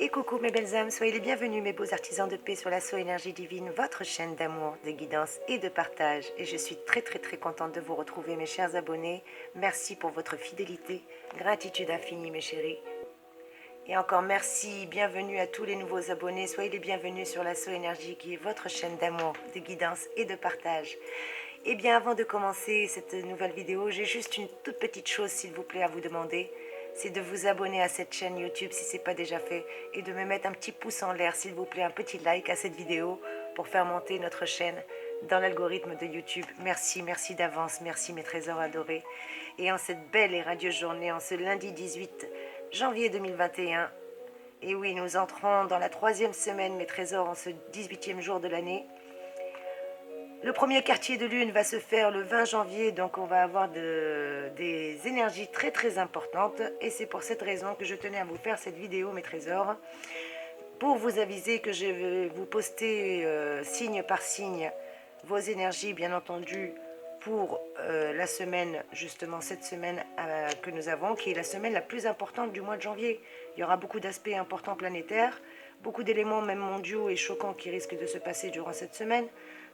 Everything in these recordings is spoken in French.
Et coucou mes belles âmes, soyez les bienvenus mes beaux artisans de paix sur l'assaut énergie divine, votre chaîne d'amour, de guidance et de partage. Et je suis très contente de vous retrouver mes chers abonnés. Merci pour votre fidélité, gratitude infinie mes chéris. Et encore merci, bienvenue à tous les nouveaux abonnés, soyez les bienvenus sur l'assaut énergie qui est votre chaîne d'amour, de guidance et de partage. Et bien avant de commencer cette nouvelle vidéo, j'ai juste une toute petite chose s'il vous plaît à vous demander. C'est de vous abonner à cette chaîne YouTube si ce n'est pas déjà fait et de me mettre un petit pouce en l'air s'il vous plaît, un petit like à cette vidéo pour faire monter notre chaîne dans l'algorithme de YouTube. Merci d'avance, merci mes trésors adorés. Et en cette belle et radieuse journée, en ce lundi 18 janvier 2021, et oui, nous entrons dans la 3e semaine mes trésors en ce 18e jour de l'année. Le premier quartier de lune va se faire le 20 janvier, donc on va avoir des énergies très importantes. Et c'est pour cette raison que je tenais à vous faire cette vidéo, mes trésors, pour vous aviser que je vais vous poster signe par signe vos énergies, bien entendu, pour la semaine, justement cette semaine que nous avons, qui est la semaine la plus importante du mois de janvier. Il y aura beaucoup d'aspects importants planétaires, beaucoup d'éléments même mondiaux et choquants qui risquent de se passer durant cette semaine.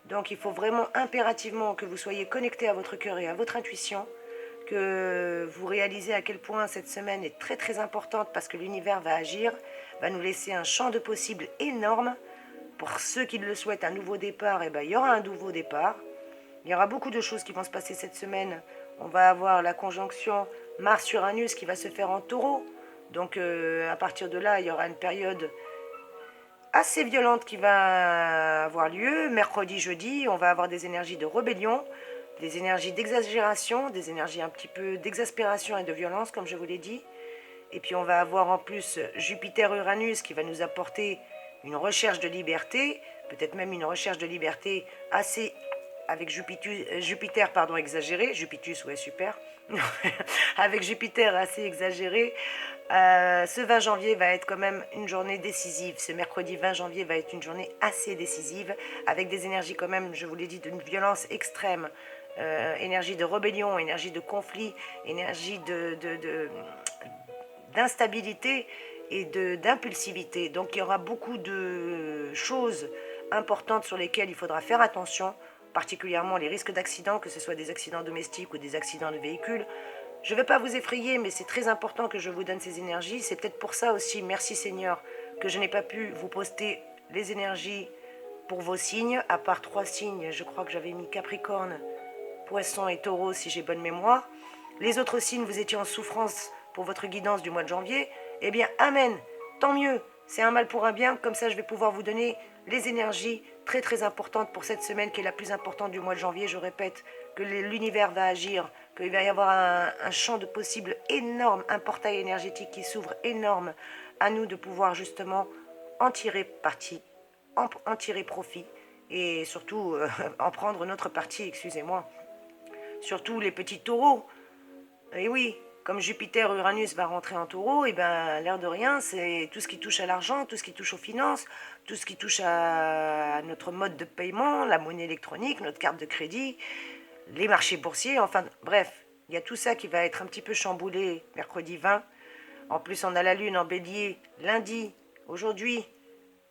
Donc il faut vraiment impérativement que vous soyez connectés à votre cœur et à votre intuition, que vous réalisez à quel point cette semaine est très importante parce que l'univers va agir, va nous laisser un champ de possibles énorme. Pour ceux qui le souhaitent, un nouveau départ, et ben, il y aura un nouveau départ. Il y aura beaucoup de choses qui vont se passer cette semaine. On va avoir la conjonction Mars-Uranus qui va se faire en taureau. Donc à partir de là, il y aura une période assez violente qui va avoir lieu. Mercredi, jeudi, on va avoir des énergies de rébellion, des énergies d'exagération, des énergies un petit peu d'exaspération et de violence, comme je vous l'ai dit. Et puis on va avoir en plus Jupiter-Uranus qui va nous apporter une recherche de liberté, peut-être même une recherche de liberté assez, avec Jupiter exagéré, Jupitus, ouais, super, avec Jupiter assez exagéré. Ce 20 janvier va être quand même une journée décisive. Ce mercredi 20 janvier va être une journée assez décisive, avec des énergies quand même, je vous l'ai dit, d'une violence extrême. Énergie de rébellion, énergie de conflit, énergie d'instabilité et d'impulsivité. Donc il y aura beaucoup de choses importantes sur lesquelles il faudra faire attention, particulièrement les risques d'accidents, que ce soit des accidents domestiques ou des accidents de véhicules. Je ne vais pas vous effrayer, mais c'est très important que je vous donne ces énergies. C'est peut-être pour ça aussi, merci Seigneur, que je n'ai pas pu vous poster les énergies pour vos signes, à part 3 signes. Je crois que j'avais mis Capricorne, Poisson et Taureau, si j'ai bonne mémoire. Les autres signes, vous étiez en souffrance pour votre guidance du mois de janvier. Eh bien, amen, tant mieux. C'est un mal pour un bien, comme ça je vais pouvoir vous donner les énergies très importantes pour cette semaine qui est la plus importante du mois de janvier. Je répète que l'univers va agir, qu'il va y avoir un champ de possibles énorme, un portail énergétique qui s'ouvre énorme, à nous de pouvoir justement en tirer parti, en tirer profit et surtout en prendre notre parti, excusez-moi. Surtout les petits taureaux. Et oui, comme Jupiter-Uranus va rentrer en taureau, et ben l'air de rien, c'est tout ce qui touche à l'argent, tout ce qui touche aux finances, tout ce qui touche à notre mode de paiement, la monnaie électronique, notre carte de crédit, les marchés boursiers, enfin bref, il y a tout ça qui va être un petit peu chamboulé mercredi 20. En plus, on a la lune en bélier lundi, aujourd'hui.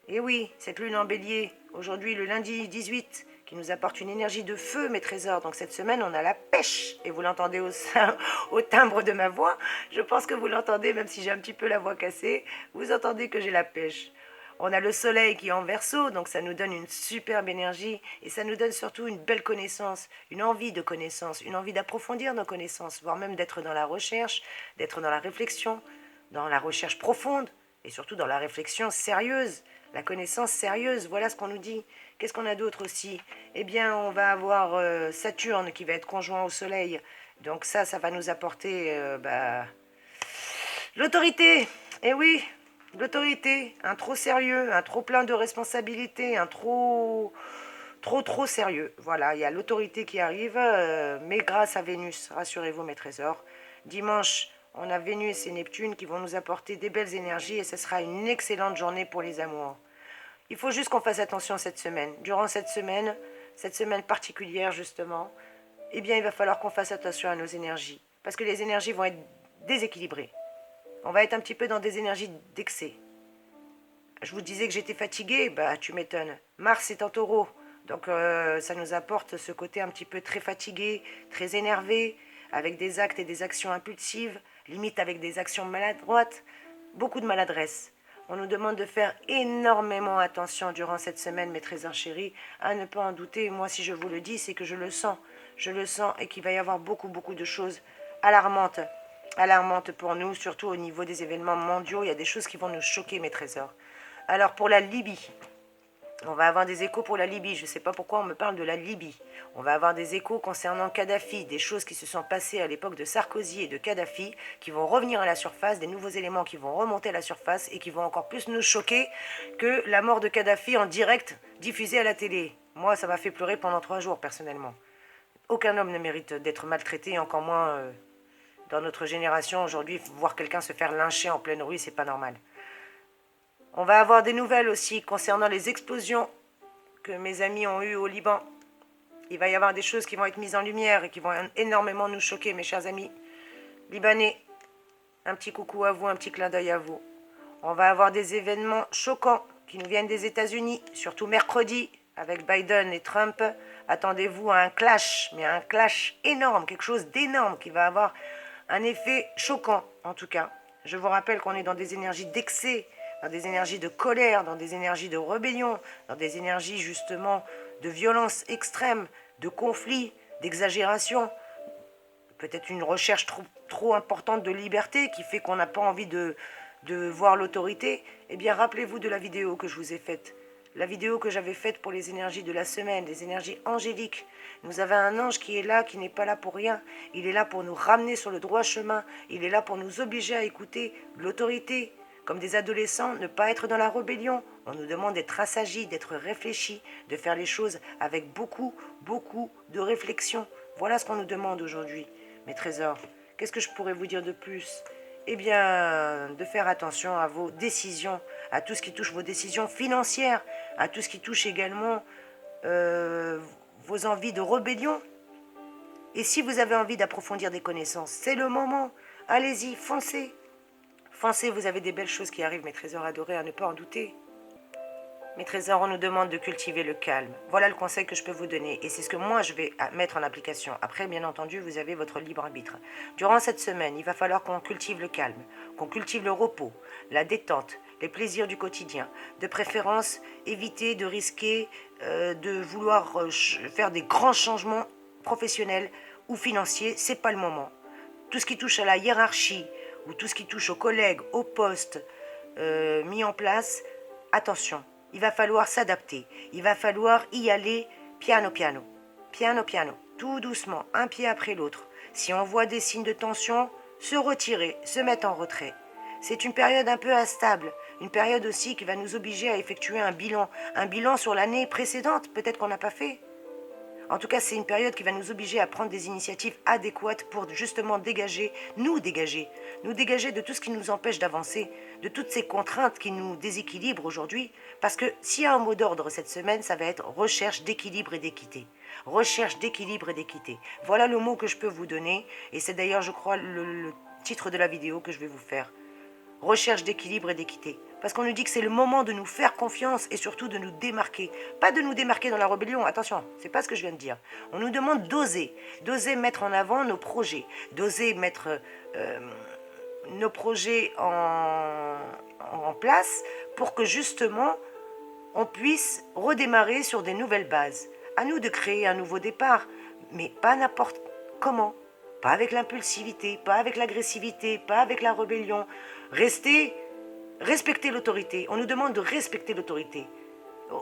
Et oui, cette lune en bélier, aujourd'hui le lundi 18, qui nous apporte une énergie de feu, mes trésors. Donc cette semaine, on a la pêche. Et vous l'entendez au timbre de ma voix. Je pense que vous l'entendez, même si j'ai un petit peu la voix cassée. Vous entendez que j'ai la pêche. On a le soleil qui est en Verseau, donc ça nous donne une superbe énergie. Et ça nous donne surtout une belle connaissance, une envie de connaissance, une envie d'approfondir nos connaissances, voire même d'être dans la recherche, d'être dans la réflexion, dans la recherche profonde, et surtout dans la réflexion sérieuse. La connaissance sérieuse, voilà ce qu'on nous dit. Qu'est-ce qu'on a d'autre aussi? Eh bien, on va avoir Saturne qui va être conjoint au Soleil. Donc ça va nous apporter l'autorité. Eh oui, l'autorité. Un trop sérieux, un trop plein de responsabilités, un trop sérieux. Voilà, il y a l'autorité qui arrive, mais grâce à Vénus, rassurez-vous mes trésors. Dimanche, on a Vénus et Neptune qui vont nous apporter des belles énergies et ce sera une excellente journée pour les amours. Il faut juste qu'on fasse attention cette semaine. Durant cette semaine particulière justement, eh bien il va falloir qu'on fasse attention à nos énergies. Parce que les énergies vont être déséquilibrées. On va être un petit peu dans des énergies d'excès. Je vous disais que j'étais fatiguée, bah tu m'étonnes. Mars est en taureau, donc ça nous apporte ce côté un petit peu très fatigué, très énervé, avec des actes et des actions impulsives, limite avec des actions maladroites, beaucoup de maladresse. On nous demande de faire énormément attention durant cette semaine, mes trésors chéris, à ne pas en douter. Moi, si je vous le dis, c'est que je le sens. Je le sens et qu'il va y avoir beaucoup, beaucoup de choses alarmantes. Alarmantes pour nous, surtout au niveau des événements mondiaux. Il y a des choses qui vont nous choquer, mes trésors. Alors, pour la Libye, on va avoir des échos pour la Libye. Je ne sais pas pourquoi on me parle de la Libye. On va avoir des échos concernant Kadhafi, des choses qui se sont passées à l'époque de Sarkozy et de Kadhafi, qui vont revenir à la surface, des nouveaux éléments qui vont remonter à la surface et qui vont encore plus nous choquer que la mort de Kadhafi en direct diffusée à la télé. Moi, ça m'a fait pleurer pendant 3 jours, personnellement. Aucun homme ne mérite d'être maltraité, encore moins dans notre génération. Aujourd'hui, voir quelqu'un se faire lyncher en pleine rue, c'est pas normal. On va avoir des nouvelles aussi concernant les explosions que mes amis ont eues au Liban. Il va y avoir des choses qui vont être mises en lumière et qui vont énormément nous choquer, mes chers amis libanais. Un petit coucou à vous, un petit clin d'œil à vous. On va avoir des événements choquants qui nous viennent des États-Unis, surtout mercredi, avec Biden et Trump. Attendez-vous à un clash, mais un clash énorme, quelque chose d'énorme qui va avoir un effet choquant, en tout cas. Je vous rappelle qu'on est dans des énergies d'excès, dans des énergies de colère, dans des énergies de rébellion, dans des énergies justement de violence extrême, de conflit, d'exagération. Peut-être une recherche trop importante de liberté qui fait qu'on n'a pas envie de voir l'autorité. Eh bien, rappelez-vous de la vidéo que je vous ai faite. La vidéo que j'avais faite pour les énergies de la semaine, les énergies angéliques. Nous avons un ange qui est là, qui n'est pas là pour rien. Il est là pour nous ramener sur le droit chemin. Il est là pour nous obliger à écouter l'autorité. Comme des adolescents, ne pas être dans la rébellion. On nous demande d'être assagis, d'être réfléchis, de faire les choses avec beaucoup, beaucoup de réflexion. Voilà ce qu'on nous demande aujourd'hui, mes trésors. Qu'est-ce que je pourrais vous dire de plus ? Eh bien, de faire attention à vos décisions, à tout ce qui touche vos décisions financières, à tout ce qui touche également vos envies de rébellion. Et si vous avez envie d'approfondir des connaissances, c'est le moment. Allez-y, foncez. Foncez, vous avez des belles choses qui arrivent, mes trésors adorés, à ne pas en douter. Mes trésors, on nous demande de cultiver le calme. Voilà le conseil que je peux vous donner. Et c'est ce que moi, je vais mettre en application. Après, bien entendu, vous avez votre libre arbitre. Durant cette semaine, il va falloir qu'on cultive le calme, qu'on cultive le repos, la détente, les plaisirs du quotidien. De préférence, éviter de risquer de vouloir faire des grands changements professionnels ou financiers. C'est pas le moment. Tout ce qui touche à la hiérarchie ou tout ce qui touche aux collègues, aux postes mis en place, attention. Il va falloir s'adapter. Il va falloir y aller piano piano. Piano piano. Tout doucement, un pied après l'autre. Si on voit des signes de tension, se retirer, se mettre en retrait. C'est une période un peu instable. Une période aussi qui va nous obliger à effectuer un bilan. Un bilan sur l'année précédente, peut-être qu'on n'a pas fait. En tout cas, c'est une période qui va nous obliger à prendre des initiatives adéquates pour justement nous dégager de tout ce qui nous empêche d'avancer, de toutes ces contraintes qui nous déséquilibrent aujourd'hui. Parce que s'il y a un mot d'ordre cette semaine, ça va être recherche d'équilibre et d'équité. Recherche d'équilibre et d'équité. Voilà le mot que je peux vous donner. Et c'est d'ailleurs, je crois, le titre de la vidéo que je vais vous faire. Recherche d'équilibre et d'équité. Parce qu'on nous dit que c'est le moment de nous faire confiance et surtout de nous démarquer. Pas de nous démarquer dans la rébellion, attention, c'est pas ce que je viens de dire. On nous demande d'oser mettre en avant nos projets, d'oser mettre nos projets en place pour que justement on puisse redémarrer sur des nouvelles bases. À nous de créer un nouveau départ, mais pas n'importe comment. Pas avec l'impulsivité, pas avec l'agressivité, pas avec la rébellion. Respecter l'autorité. On nous demande de respecter l'autorité.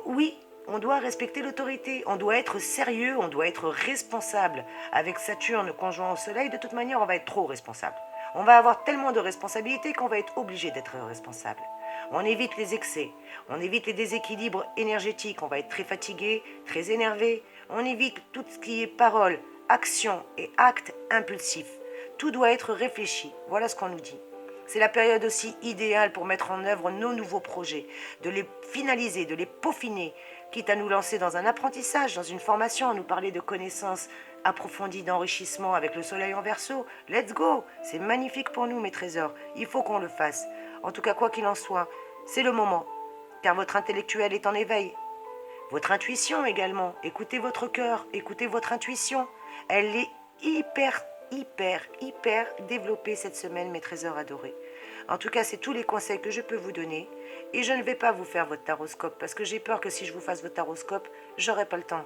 Oui, on doit respecter l'autorité. On doit être sérieux, on doit être responsable. Avec Saturne conjoint au Soleil, de toute manière, on va être trop responsable. On va avoir tellement de responsabilités qu'on va être obligé d'être responsable. On évite les excès, on évite les déséquilibres énergétiques, on va être très fatigué, très énervé. On évite tout ce qui est parole, action et acte impulsifs. Tout doit être réfléchi. Voilà ce qu'on nous dit. C'est la période aussi idéale pour mettre en œuvre nos nouveaux projets, de les finaliser, de les peaufiner, quitte à nous lancer dans un apprentissage, dans une formation, à nous parler de connaissances approfondies, d'enrichissement avec le soleil en Verseau. Let's go! C'est magnifique pour nous, mes trésors. Il faut qu'on le fasse. En tout cas, quoi qu'il en soit, c'est le moment. car votre intellectuel est en éveil. Votre intuition également. Écoutez votre cœur, écoutez votre intuition. Elle est hyper développée cette semaine, mes trésors adorés. En tout cas, c'est tous les conseils que je peux vous donner. Et je ne vais pas vous faire votre taroscope parce que j'ai peur que si je vous fasse votre taroscope, j'aurai pas le temps.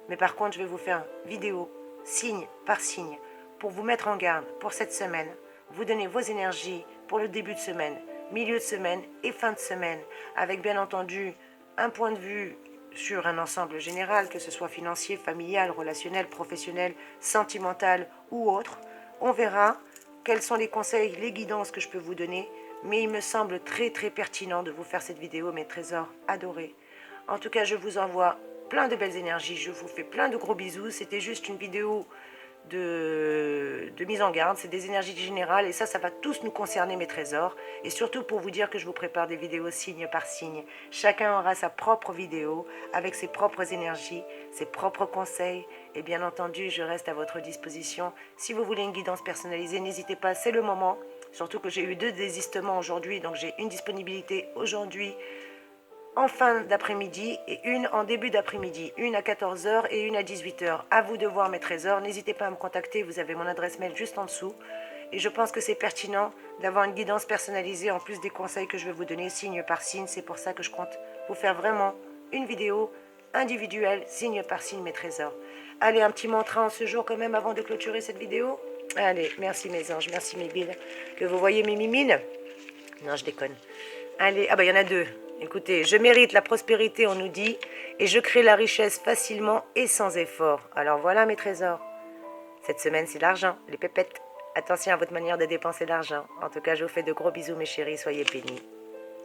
Mais par contre, je vais vous faire une vidéo, signe par signe, pour vous mettre en garde pour cette semaine. Vous donner vos énergies pour le début de semaine, milieu de semaine et fin de semaine, avec bien entendu un point de vue sur un ensemble général, que ce soit financier, familial, relationnel, professionnel, sentimental ou autre. On verra quels sont les conseils, les guidances que je peux vous donner, mais il me semble très pertinent de vous faire cette vidéo, mes trésors adorés. En tout cas, je vous envoie plein de belles énergies, je vous fais plein de gros bisous. C'était juste une vidéo de mise en garde, c'est des énergies générales et ça va tous nous concerner, mes trésors. Et surtout pour vous dire que je vous prépare des vidéos signe par signe. Chacun aura sa propre vidéo avec ses propres énergies, ses propres conseils. Et bien entendu, je reste à votre disposition. Si vous voulez une guidance personnalisée, n'hésitez pas, c'est le moment. Surtout que j'ai eu 2 désistements aujourd'hui, donc j'ai une disponibilité aujourd'hui en fin d'après-midi et une en début d'après-midi, une à 14h et une à 18h. À vous de voir, mes trésors. N'hésitez pas à me contacter, vous avez mon adresse mail juste en dessous. Et je pense que c'est pertinent d'avoir une guidance personnalisée en plus des conseils que je vais vous donner signe par signe. C'est pour ça que je compte vous faire vraiment une vidéo individuelle, signe par signe, mes trésors. Allez, un petit mantra en ce jour quand même avant de clôturer cette vidéo. Allez, merci mes anges, merci mes billes. Que vous voyez mes mimines? Non, je déconne. Allez, il y en a 2. Écoutez, je mérite la prospérité, on nous dit, et je crée la richesse facilement et sans effort. Alors voilà, mes trésors. Cette semaine, c'est l'argent, les pépettes. Attention à votre manière de dépenser l'argent. En tout cas, je vous fais de gros bisous, mes chéris, soyez bénis.